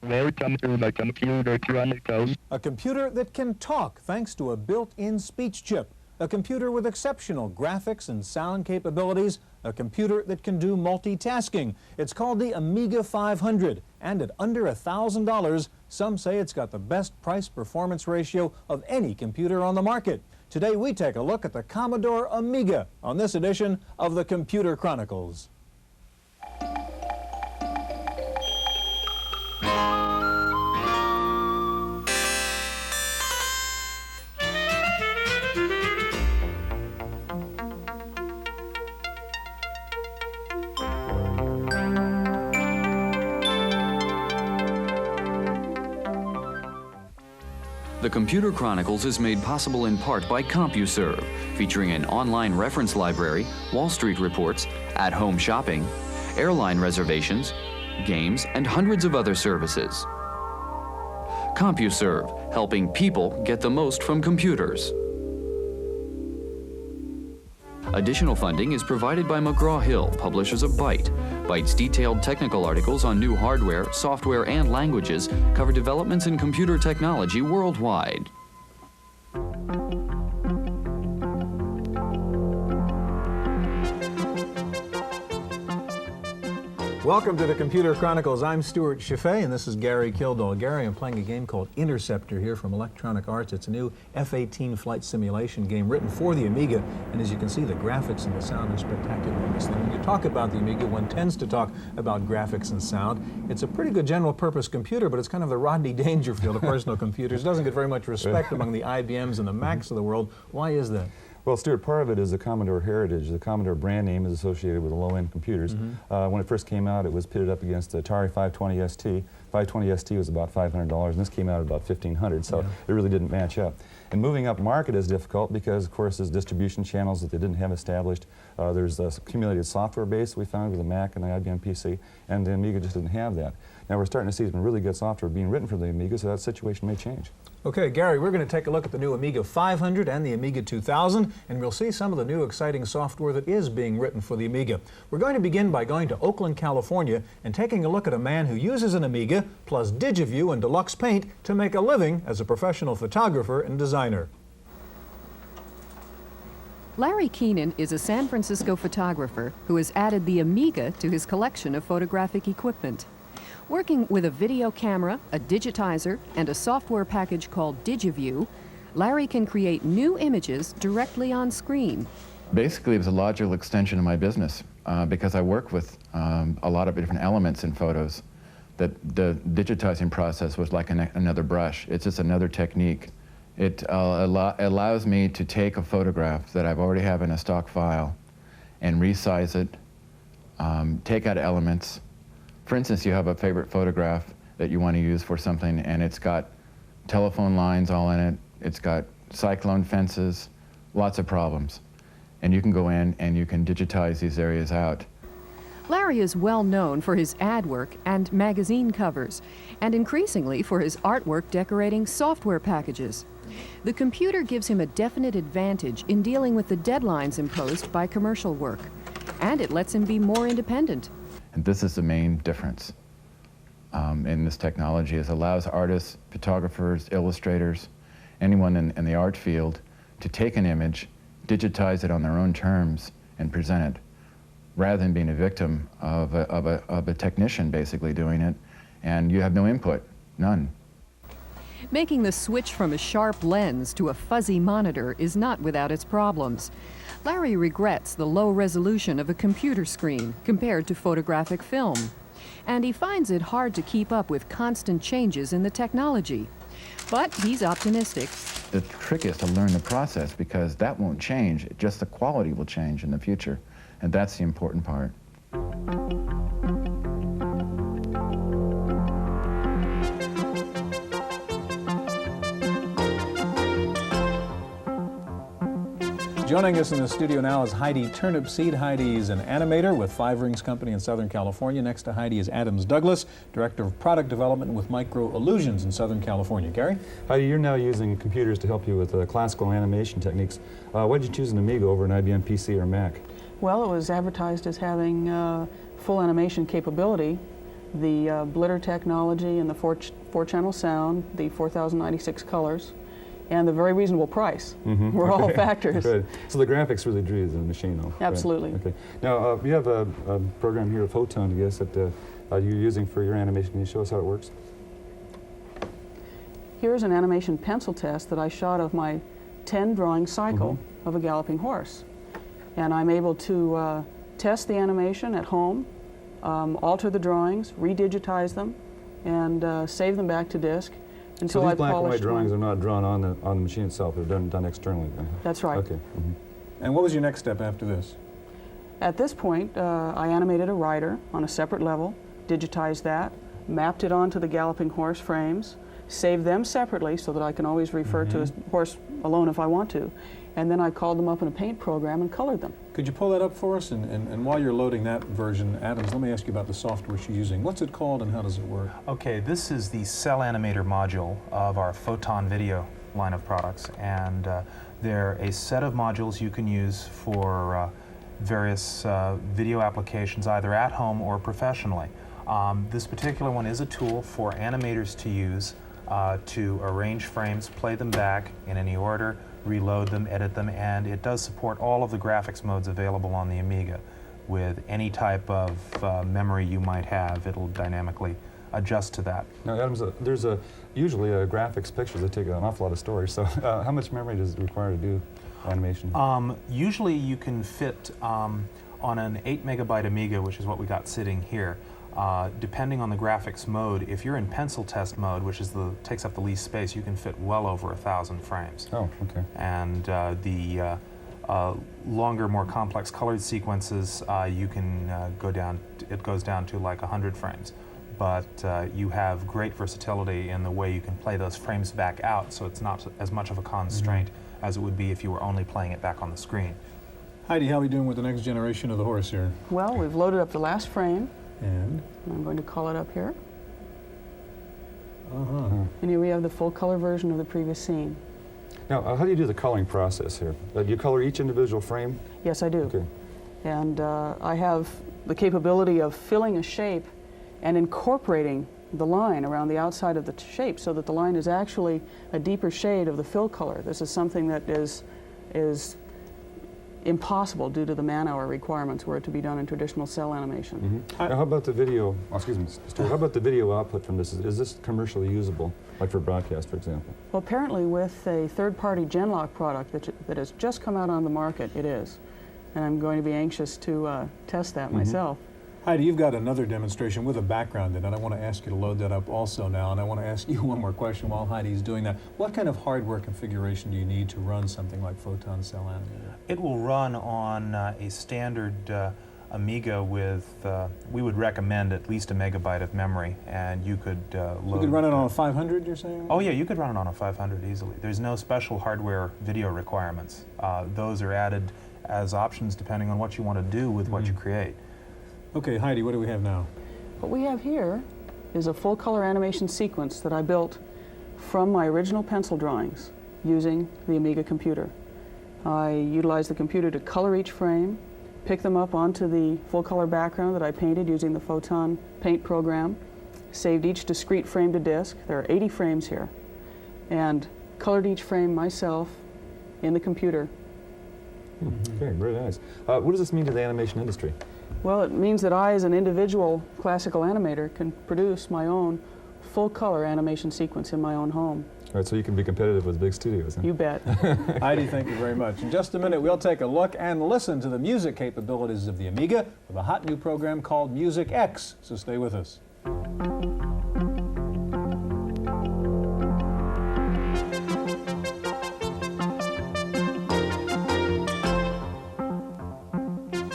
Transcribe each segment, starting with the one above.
Welcome to the Computer Chronicles. A computer that can talk thanks to a built-in speech chip. A computer with exceptional graphics and sound capabilities. A computer that can do multitasking. It's called the Amiga 500, and at under $1,000, some say it's got the best price-performance ratio of any computer on the market. Today we take a look at the Commodore Amiga on this edition of the Computer Chronicles. The Computer Chronicles is made possible in part by CompuServe, featuring an online reference library, Wall Street reports, at-home shopping, airline reservations, games, and hundreds of other services. CompuServe, helping people get the most from computers. Additional funding is provided by McGraw-Hill, publishers of Byte. Byte's detailed technical articles on new hardware, software, and languages cover developments in computer technology worldwide. Welcome to the Computer Chronicles. I'm Stuart Chaffee, and this is Gary Kildall. Gary, I'm playing a game called Interceptor here from Electronic Arts. It's a new F-18 flight simulation game written for the Amiga, and as you can see, the graphics and the sound are spectacular in this thing. When you talk about the Amiga, one tends to talk about graphics and sound. It's a pretty good general-purpose computer, but it's kind of the Rodney Dangerfield of personal computers. It doesn't get very much respect among the IBMs and the Macs of the world. Why is that? Well, Stuart, part of it is the Commodore heritage. The Commodore brand name is associated with the low-end computers. When it first came out, it was pitted up against the Atari 520 ST. 520 ST was about $500, and this came out at about $1,500, so it really didn't match up. And moving up market is difficult because, of course, there's distribution channels that they didn't have established. There's a accumulated software base we found with the Mac and the IBM PC, and the Amiga just didn't have that. Now we're starting to see some really good software being written for the Amiga, so that situation may change. Okay, Gary, we're going to take a look at the new Amiga 500 and the Amiga 2000, and we'll see some of the new exciting software that is being written for the Amiga. We're going to begin by going to Oakland, California, and taking a look at a man who uses an Amiga plus DigiView and Deluxe Paint to make a living as a professional photographer and designer. Larry Keenan is a San Francisco photographer who has added the Amiga to his collection of photographic equipment. Working with a video camera, a digitizer, and a software package called DigiView, Larry can create new images directly on screen. Basically, it was a logical extension of my business because I work with a lot of different elements in photos. The digitizing process was like another brush. It's just another technique. It allows me to take a photograph that I've already have in a stock file and resize it, take out elements. For instance, you have a favorite photograph that you want to use for something, and it's got telephone lines all in it, it's got cyclone fences, lots of problems. And you can go in and you can digitize these areas out. Larry is well known for his ad work and magazine covers, and increasingly for his artwork decorating software packages. The computer gives him a definite advantage in dealing with the deadlines imposed by commercial work, and it lets him be more independent. And this is the main difference in this technology. It allows artists, photographers, illustrators, anyone in the art field to take an image, digitize it on their own terms, and present it, rather than being a victim of a technician basically doing it, and you have no input, none. Making the switch from a sharp lens to a fuzzy monitor is not without its problems. Larry regrets the low resolution of a computer screen compared to photographic film, and he finds it hard to keep up with constant changes in the technology. But he's optimistic. The trick is to learn the process because that won't change, just the quality will change in the future, and that's the important part. Joining us in the studio now is Heidi Turnipseed. Heidi is an animator with Five Rings Company in Southern California. Next to Heidi is Adams Douglas, Director of Product Development with Micro Illusions in Southern California. Gary? Heidi, you're now using computers to help you with classical animation techniques. Why did you choose an Amiga over an IBM PC or Mac? Well, it was advertised as having full animation capability, the blitter technology and the four-channel sound, the 4,096 colors, and the very reasonable price were all factors. Good. So the graphics really drew the machine, though. Absolutely. Right. Okay. Now, we have a program here, a Photon, I guess, that you're using for your animation. Can you show us how it works? Here's an animation pencil test that I shot of my 10-drawing cycle of a galloping horse. And I'm able to test the animation at home, alter the drawings, redigitize them, and save them back to disk until so I these black and white polished drawings one. are not drawn on the machine itself. They're done externally, then? That's right. Okay. And what was your next step after this? At this point, I animated a rider on a separate level, digitized that, mapped it onto the galloping horse frames, saved them separately so that I can always refer to a horse alone if I want to, and then I called them up in a paint program and colored them. Could you pull that up for us? And while you're loading that version, Adams, let me ask you about the software she's using. What's it called and how does it work? Okay, this is the Cell Animator module of our Photon Video line of products, and they're a set of modules you can use for various video applications, either at home or professionally. This particular one is a tool for animators to use to arrange frames, play them back in any order, reload them, edit them, and it does support all of the graphics modes available on the Amiga. With any type of memory you might have, it'll dynamically adjust to that. Now, Adams, there's usually graphics pictures that take an awful lot of storage, so how much memory does it require to do animation? Usually you can fit on an 8-megabyte Amiga, which is what we got sitting here, depending on the graphics mode. If you're in pencil test mode, which is takes up the least space, you can fit well over 1,000 frames. Oh, okay. And the longer, more complex colored sequences, you can go down. It goes down to like 100 frames. But you have great versatility in the way you can play those frames back out, so it's not as much of a constraint as it would be if you were only playing it back on the screen. Heidi, how are we doing with the next generation of the horse here? Well, we've loaded up the last frame. And? I'm going to call it up here. And here we have the full color version of the previous scene. Now, how do you do the coloring process here? Do you color each individual frame? Yes, I do. Okay. And I have the capability of filling a shape and incorporating the line around the outside of the shape so that the line is actually a deeper shade of the fill color. This is something that is impossible due to the man-hour requirements were it to be done in traditional cell animation. Now, how about the video, excuse me, Stuart, how about the video output from this? Is this commercially usable, like for broadcast, for example? Well, apparently with a third-party Genlock product that has just come out on the market, it is. And I'm going to be anxious to test that myself. Heidi, you've got another demonstration with a background in it. I want to ask you to load that up also now, and I want to ask you one more question while Heidi's doing that. What kind of hardware configuration do you need to run something like Photon Cell Animator? It will run on a standard Amiga with, we would recommend at least 1 megabyte of memory, and you could load... You could run it on a 500, you're saying? Oh yeah, you could run it on a 500 easily. There's no special hardware video requirements. Those are added as options depending on what you want to do with what you create. Okay, Heidi, what do we have now? What we have here is a full color animation sequence that I built from my original pencil drawings using the Amiga computer. I utilized the computer to color each frame, pick them up onto the full color background that I painted using the Photon paint program, saved each discrete frame to disk. There are 80 frames here, and colored each frame myself in the computer. Okay, very nice. What does this mean to the animation industry? Well, it means that I, as an individual classical animator, can produce my own full-color animation sequence in my own home. All right, so you can be competitive with big studios, huh? You bet. Heidi, thank you very much. In just a minute, we'll take a look and listen to the music capabilities of the Amiga with a hot new program called Music X, so stay with us.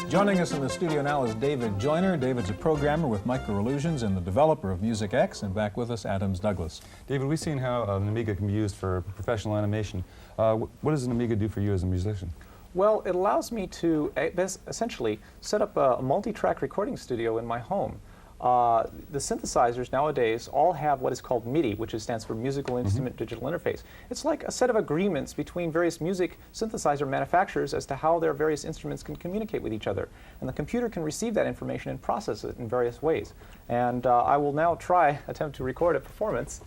Joining us in the studio now is David Joyner. David's a programmer with Microillusions and the developer of Music X, and back with us, Adams Douglas. David, we've seen how an Amiga can be used for professional animation. What does an Amiga do for you as a musician? Well, it allows me to essentially set up a multi-track recording studio in my home. the synthesizers nowadays all have what is called MIDI, which stands for Musical Instrument Digital Interface. It's like a set of agreements between various music synthesizer manufacturers as to how their various instruments can communicate with each other. And the computer can receive that information and process it in various ways. And I will now attempt to record a performance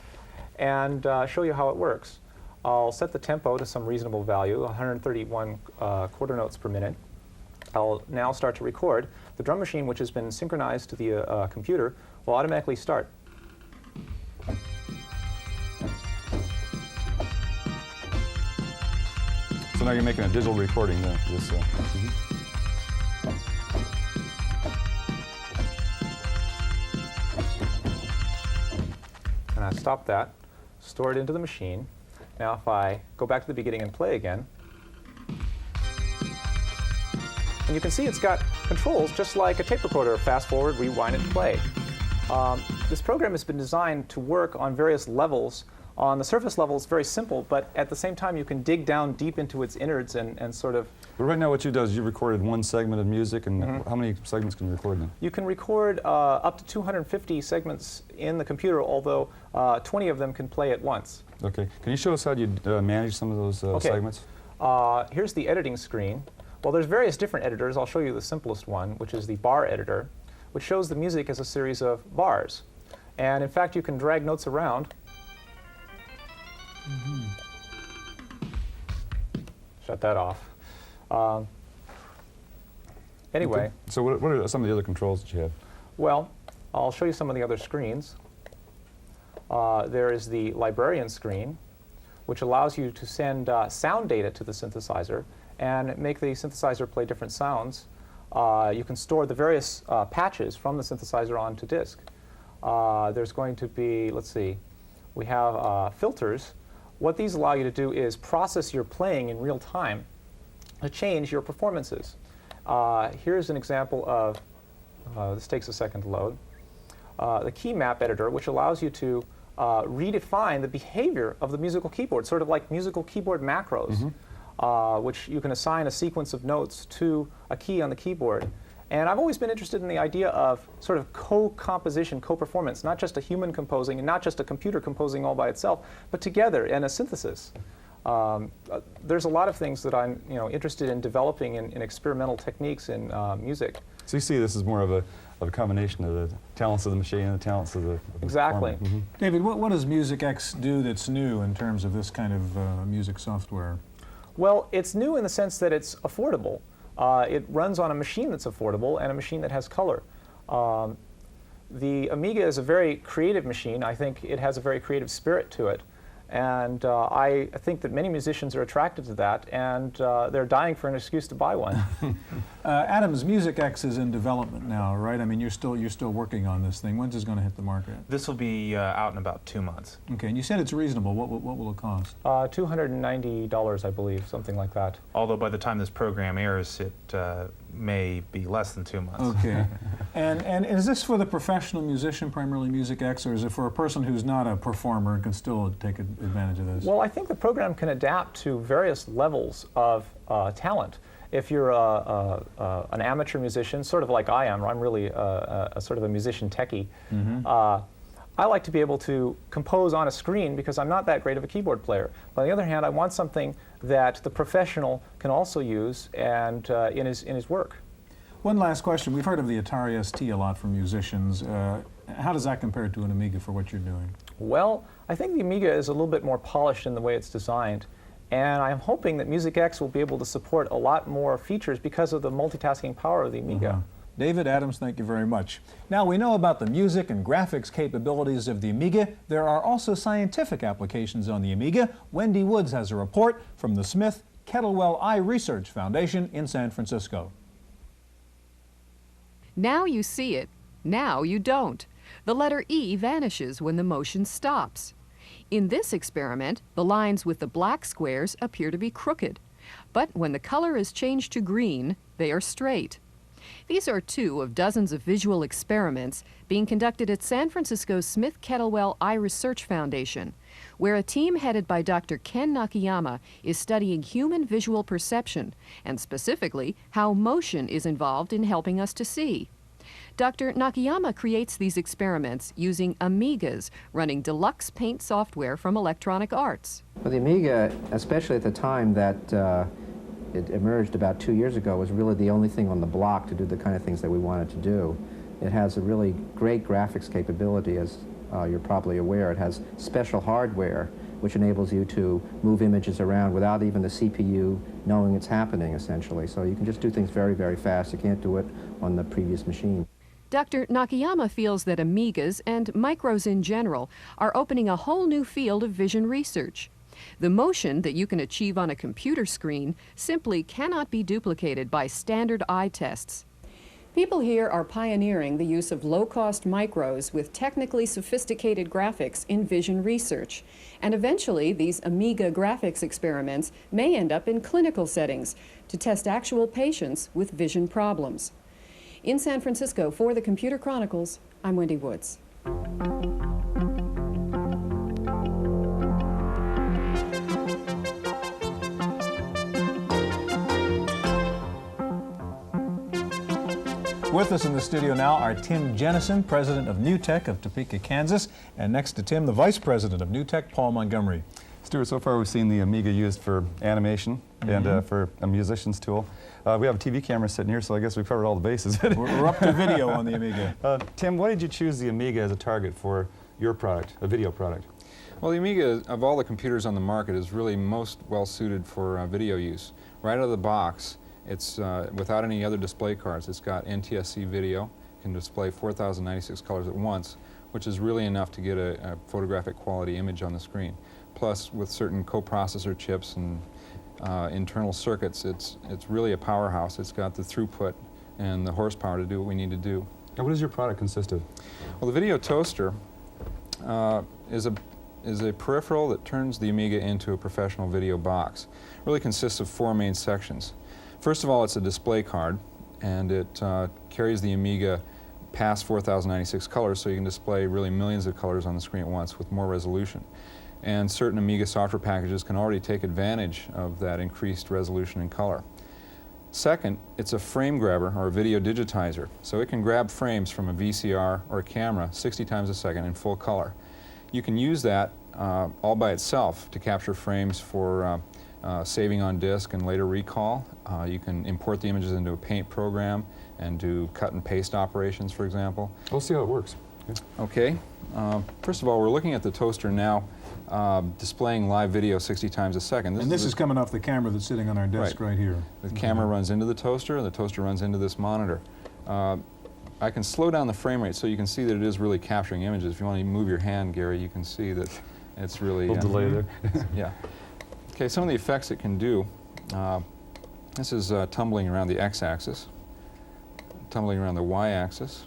and show you how it works. I'll set the tempo to some reasonable value, 131 quarter notes per minute. I'll now start to record. The drum machine, which has been synchronized to the computer, will automatically start. So now you're making a digital recording then. And I stop that, store it into the machine. Now if I go back to the beginning and play again, and you can see it's got controls just like a tape recorder, fast forward, rewind, and play. This program has been designed to work on various levels. On the surface level, it's very simple, but at the same time, you can dig down deep into its innards and sort of... But right now what you do is you recorded one segment of music, and how many segments can you record then? You can record up to 250 segments in the computer, although 20 of them can play at once. Okay. Can you show us how you manage some of those segments? Here's the editing screen. Well, there's various different editors. I'll show you the simplest one, which is the bar editor, which shows the music as a series of bars. And in fact, you can drag notes around. Shut that off. Anyway. Okay. So what are some of the other controls that you have? Well, I'll show you some of the other screens. There is the librarian screen, which allows you to send sound data to the synthesizer and make the synthesizer play different sounds. You can store the various patches from the synthesizer onto disk. There's going to be, let's see, we have filters. What these allow you to do is process your playing in real time to change your performances. Here's an example of, this takes a second to load, the key map editor, which allows you to redefine the behavior of the musical keyboard, sort of like musical keyboard macros. Which you can assign a sequence of notes to a key on the keyboard. And I've always been interested in the idea of sort of co-composition, co-performance, not just a human composing and not just a computer composing all by itself, but together in a synthesis. There's a lot of things that I'm interested in developing in experimental techniques in music. So you see this is more of a combination of the talents of the machine and the talents of the Exactly. David, what does MusicX do that's new in terms of this kind of music software? Well, it's new in the sense that it's affordable. It runs on a machine that's affordable and a machine that has color. The Amiga is a very creative machine. I think it has a very creative spirit to it. And I think that many musicians are attracted to that, and they're dying for an excuse to buy one. Adams, MusicX is in development now, right? I mean, you're still working on this thing. When's this going to hit the market? This will be out in about 2 months. Okay, and you said it's reasonable. What will it cost? $290, I believe, something like that. Although by the time this program airs, it may be less than 2 months. Okay. And is this for the professional musician, primarily MusicX, or is it for a person who's not a performer and can still take advantage of this? Well, I think the program can adapt to various levels of talent. If you're an amateur musician, sort of like I am, I'm really a sort of a musician techie, I like to be able to compose on a screen because I'm not that great of a keyboard player. But on the other hand, I want something that the professional can also use and in his work. One last question. We've heard of the Atari ST a lot from musicians. How does that compare to an Amiga for what you're doing? Well, I think the Amiga is a little bit more polished in the way it's designed. And I'm hoping that MusicX will be able to support a lot more features because of the multitasking power of the Amiga. David, Adams, thank you very much. Now we know about the music and graphics capabilities of the Amiga. There are also scientific applications on the Amiga. Wendy Woods has a report from the Smith Kettlewell Eye Research Foundation in San Francisco. Now you see it, now you don't. The letter E vanishes when the motion stops. In this experiment, the lines with the black squares appear to be crooked, but when the color is changed to green, they are straight. These are two of dozens of visual experiments being conducted at San Francisco's Smith Kettlewell Eye Research Foundation, where a team headed by Dr. Ken Nakayama is studying human visual perception, and specifically how motion is involved in helping us to see. Dr. Nakayama creates these experiments using Amigas, running deluxe paint software from Electronic Arts. Well, the Amiga, especially at the time that it emerged about 2 years ago, was really the only thing on the block to do the kind of things that we wanted to do. It has a really great graphics capability, as you're probably aware. It has special hardware which enables you to move images around without even the CPU knowing it's happening, essentially. So you can just do things very, very fast. You can't do it on the previous machine. Dr. Nakayama feels that Amigas and micros in general are opening a whole new field of vision research. The motion that you can achieve on a computer screen simply cannot be duplicated by standard eye tests. People here are pioneering the use of low-cost micros with technically sophisticated graphics in vision research. And eventually, these Amiga graphics experiments may end up in clinical settings to test actual patients with vision problems. In San Francisco, for the Computer Chronicles, I'm Wendy Woods. With us in the studio now are Tim Jennison, president of New Tech of Topeka, Kansas, and next to Tim, the vice president of New Tech, Paul Montgomery. Stuart, so far we've seen the Amiga used for animation and for a musician's tool. We have a TV camera sitting here, so I guess we've covered all the bases. We're up to video on the Amiga. Tim, why did you choose the Amiga as a target for your product, a video product? Well, the Amiga, of all the computers on the market, is really most well suited for video use. Right out of the box, it's without any other display cards. It's got NTSC video, can display 4,096 colors at once, which is really enough to get a photographic quality image on the screen. Plus, with certain coprocessor chips and internal circuits, it's really a powerhouse. It's got the throughput and the horsepower to do what we need to do. And what does your product consist of? Well, the video toaster is a peripheral that turns the Amiga into a professional video box. It really consists of 4 main sections. First of all, it's a display card, and it carries the Amiga past 4,096 colors, so you can display really millions of colors on the screen at once with more resolution. And certain Amiga software packages can already take advantage of that increased resolution and color. Second, it's a frame grabber or a video digitizer, so it can grab frames from a VCR or a camera 60 times a second in full color. You can use that all by itself to capture frames for saving on disk and later recall. You can import the images into a paint program and do cut and paste operations, for example. We'll see how it works. Okay. First of all, we're looking at the toaster now displaying live video 60 times a second. This is coming off the camera that's sitting on our desk right here. The camera runs into the toaster, and the toaster runs into this monitor. I can slow down the frame rate so you can see that it is really capturing images. If you want to move your hand, Gary, you can see that it's really... A little delay there. Yeah. Okay, some of the effects it can do. This is tumbling around the x-axis, tumbling around the y-axis.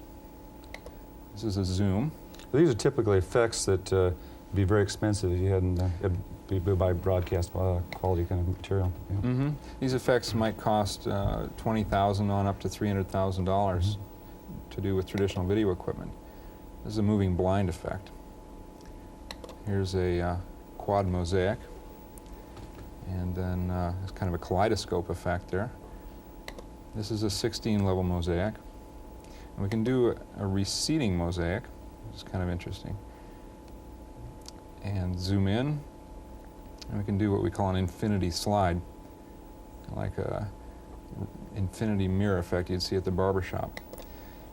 This is a zoom. These are typically effects that would be very expensive if you hadn't be by broadcast quality kind of material. Yeah. These effects might cost $20,000 on up to $300,000 to do with traditional video equipment. This is a moving blind effect. Here's a quad mosaic. And then there's kind of a kaleidoscope effect there. This is a 16-level mosaic. And we can do a receding mosaic, which is kind of interesting. And zoom in, and we can do what we call an infinity slide, like a infinity mirror effect you'd see at the barber shop.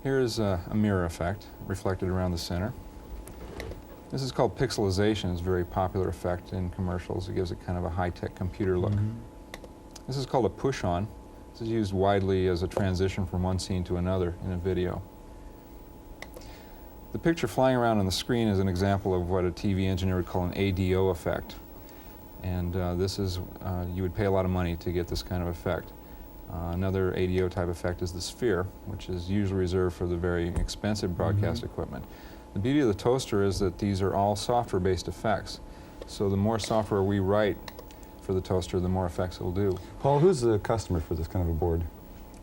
Here's a mirror effect reflected around the center. This is called pixelization. It's a very popular effect in commercials. It gives it kind of a high-tech computer look. This is called a push-on. This is used widely as a transition from one scene to another in a video. The picture flying around on the screen is an example of what a TV engineer would call an ADO effect. And this is, you would pay a lot of money to get this kind of effect. Another ADO type effect is the sphere, which is usually reserved for the very expensive broadcast equipment. The beauty of the toaster is that these are all software-based effects. So the more software we write for the toaster, the more effects it'll do. Paul, who's the customer for this kind of a board?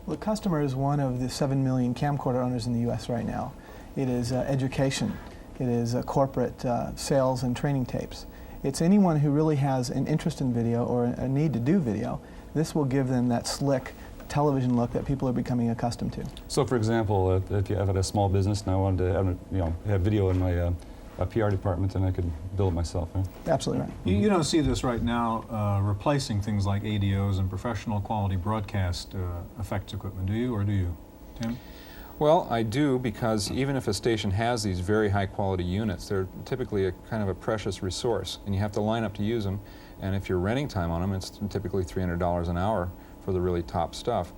Well, the customer is one of the 7 million camcorder owners in the U.S. right now. It is education. It is corporate sales and training tapes. It's anyone who really has an interest in video or a need to do video. This will give them that slick, television look that people are becoming accustomed to. So, for example, if you have a small business and I wanted to have, have video in my PR department, then I could build it myself. Right? Absolutely right. You don't see this right now replacing things like ADOs and professional quality broadcast effects equipment, do you, or do you, Tim? Well, I do, because even if a station has these very high quality units, they're typically a kind of a precious resource, and you have to line up to use them. And if you're renting time on them, it's typically $300 an hour for the really top stuff.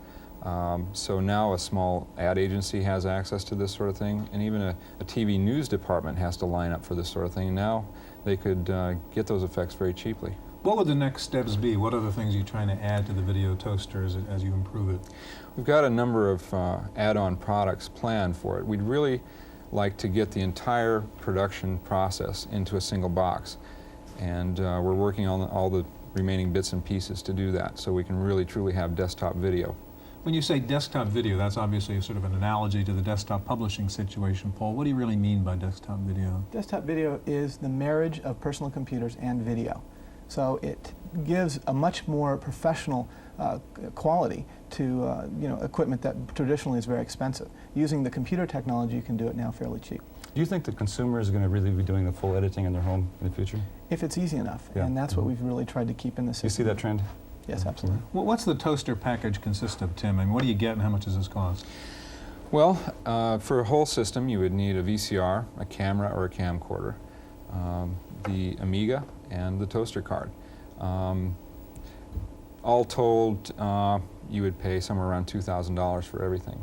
So now a small ad agency has access to this sort of thing, and even a TV news department has to line up for this sort of thing. Now they could get those effects very cheaply. What would the next steps be? What are the things you're trying to add to the video toaster as you improve it? We've got a number of add-on products planned for it. We'd really like to get the entire production process into a single box, and we're working on all the remaining bits and pieces to do that, so we can really truly have desktop video. When you say desktop video, that's obviously a sort of an analogy to the desktop publishing situation. Paul, what do you really mean by desktop video? Desktop video is the marriage of personal computers and video. So it gives a much more professional quality to equipment that traditionally is very expensive. Using the computer technology, you can do it now fairly cheap. Do you think the consumer is going to really be doing the full editing in their home in the future? If it's easy enough, Yeah. and that's what we've really tried to keep in the system. You see that trend? Yes, absolutely. Well, what's the toaster package consist of, Tim? I mean, what do you get and how much does this cost? Well, for a whole system, you would need a VCR, a camera or a camcorder, the Amiga, and the toaster card. All told, you would pay somewhere around $2,000 for everything.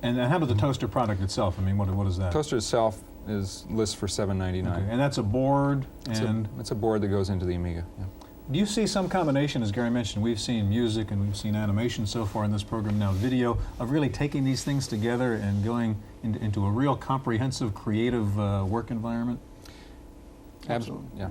And how about the toaster product itself? I mean, what is that? Toaster itself lists for $799. Okay. And that's a board, and it's a board that goes into the Amiga. Yeah. do you see some combination, as Gary mentioned, we've seen music and we've seen animation so far in this program, now video, of really taking these things together and going into a real comprehensive, creative work environment? Absolutely, yeah.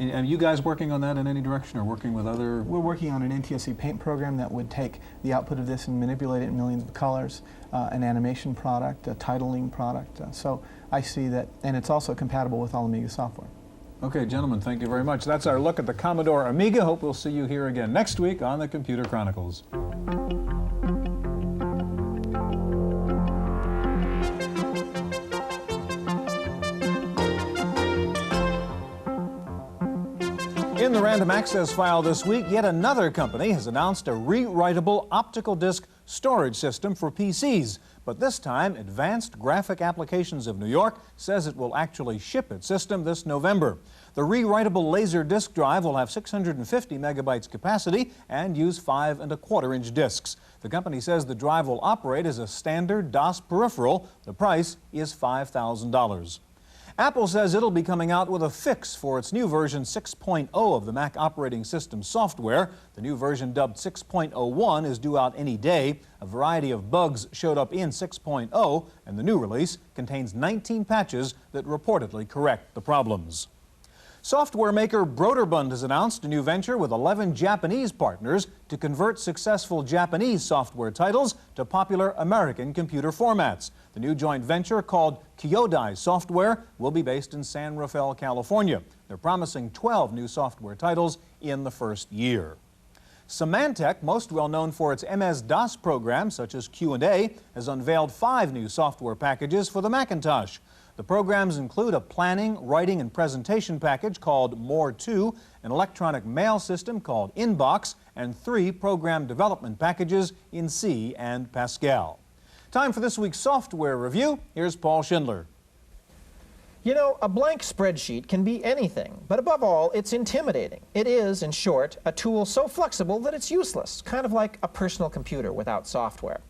And are you guys working on that in any direction, or working with other? We're working on an NTSC paint program that would take the output of this and manipulate it in millions of colors, an animation product, a titling product. So I see that, and it's also compatible with all Amiga software. Okay, gentlemen, thank you very much. That's our look at the Commodore Amiga. Hope we'll see you here again next week on the Computer Chronicles. In the random access file this week, yet another company has announced a rewritable optical disc storage system for PCs. But this time, Advanced Graphic Applications of New York says it will actually ship its system this November. The rewritable laser disk drive will have 650 megabytes capacity and use 5 1/4-inch discs. The company says the drive will operate as a standard DOS peripheral. The price is $5,000. Apple says it'll be coming out with a fix for its new version 6.0 of the Mac operating system software. The new version, dubbed 6.01, is due out any day. A variety of bugs showed up in 6.0, and the new release contains 19 patches that reportedly correct the problems. Software maker Broderbund has announced a new venture with 11 Japanese partners to convert successful Japanese software titles to popular American computer formats. The new joint venture, called Kyodai Software, will be based in San Rafael, California. They're promising 12 new software titles in the first year. Symantec, most well known for its MS-DOS programs such as Q&A, has unveiled 5 new software packages for the Macintosh. The programs include a planning, writing, and presentation package called More2, an electronic mail system called Inbox, and 3 program development packages in C and Pascal. Time for this week's software review. Here's Paul Schindler. You know, a blank spreadsheet can be anything, but above all, it's intimidating. It is, in short, a tool so flexible that it's useless, kind of like a personal computer without software.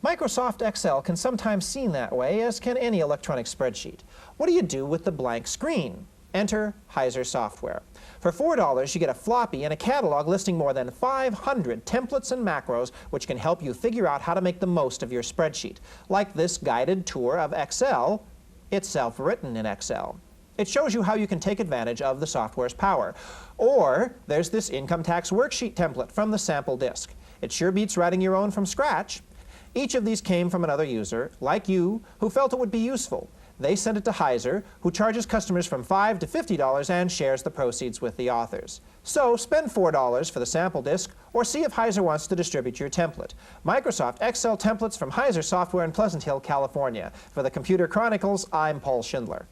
Microsoft Excel can sometimes seem that way, as can any electronic spreadsheet. What do you do with the blank screen? Enter Heiser software. For $4, you get a floppy and a catalog listing more than 500 templates and macros which can help you figure out how to make the most of your spreadsheet. Like this guided tour of Excel, it's self-written in Excel. It shows you how you can take advantage of the software's power. Or there's this income tax worksheet template from the sample disk. It sure beats writing your own from scratch. Each of these came from another user, like you, who felt it would be useful. They send it to Heiser, who charges customers from $5 to $50 and shares the proceeds with the authors. So spend $4 for the sample disk, or see if Heiser wants to distribute your template. Microsoft Excel templates from Heiser Software in Pleasant Hill, California. For the Computer Chronicles, I'm Paul Schindler.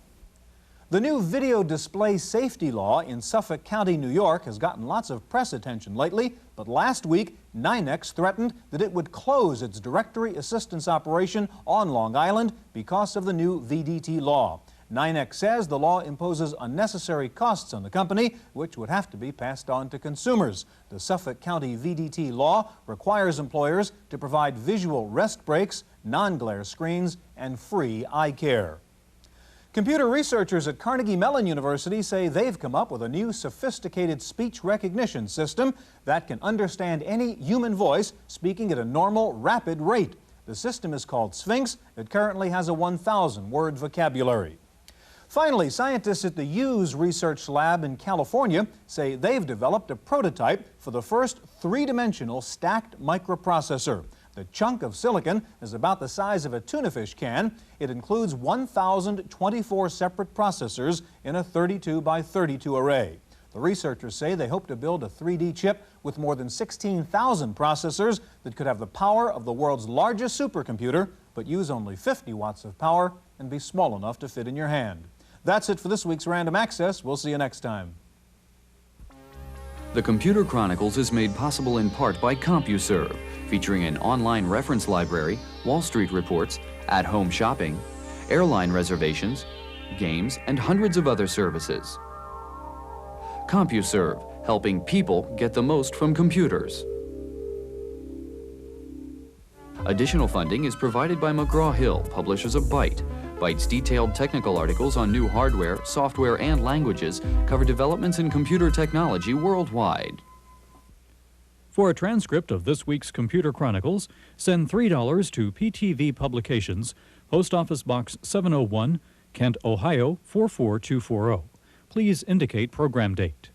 The new video display safety law in Suffolk County, New York has gotten lots of press attention lately, but last week, NYNEX threatened that it would close its directory assistance operation on Long Island because of the new VDT law. NYNEX says the law imposes unnecessary costs on the company, which would have to be passed on to consumers. The Suffolk County VDT law requires employers to provide visual rest breaks, non-glare screens, and free eye care. Computer researchers at Carnegie Mellon University say they've come up with a new sophisticated speech recognition system that can understand any human voice speaking at a normal, rapid rate. The system is called Sphinx. It currently has a 1,000-word vocabulary. Finally, scientists at the Hughes Research Lab in California say they've developed a prototype for the first three-dimensional stacked microprocessor. The chunk of silicon is about the size of a tuna fish can. It includes 1,024 separate processors in a 32 by 32 array. The researchers say they hope to build a 3D chip with more than 16,000 processors that could have the power of the world's largest supercomputer, but use only 50 watts of power and be small enough to fit in your hand. That's it for this week's Random Access. We'll see you next time. The Computer Chronicles is made possible in part by CompuServe, featuring an online reference library, Wall Street reports, at-home shopping, airline reservations, games, and hundreds of other services. CompuServe, helping people get the most from computers. Additional funding is provided by McGraw-Hill, publishers of Byte. Byte's detailed technical articles on new hardware, software, and languages cover developments in computer technology worldwide. For a transcript of this week's Computer Chronicles, send $3 to PTV Publications, Post Office Box 701, Kent, Ohio 44240. Please indicate program date.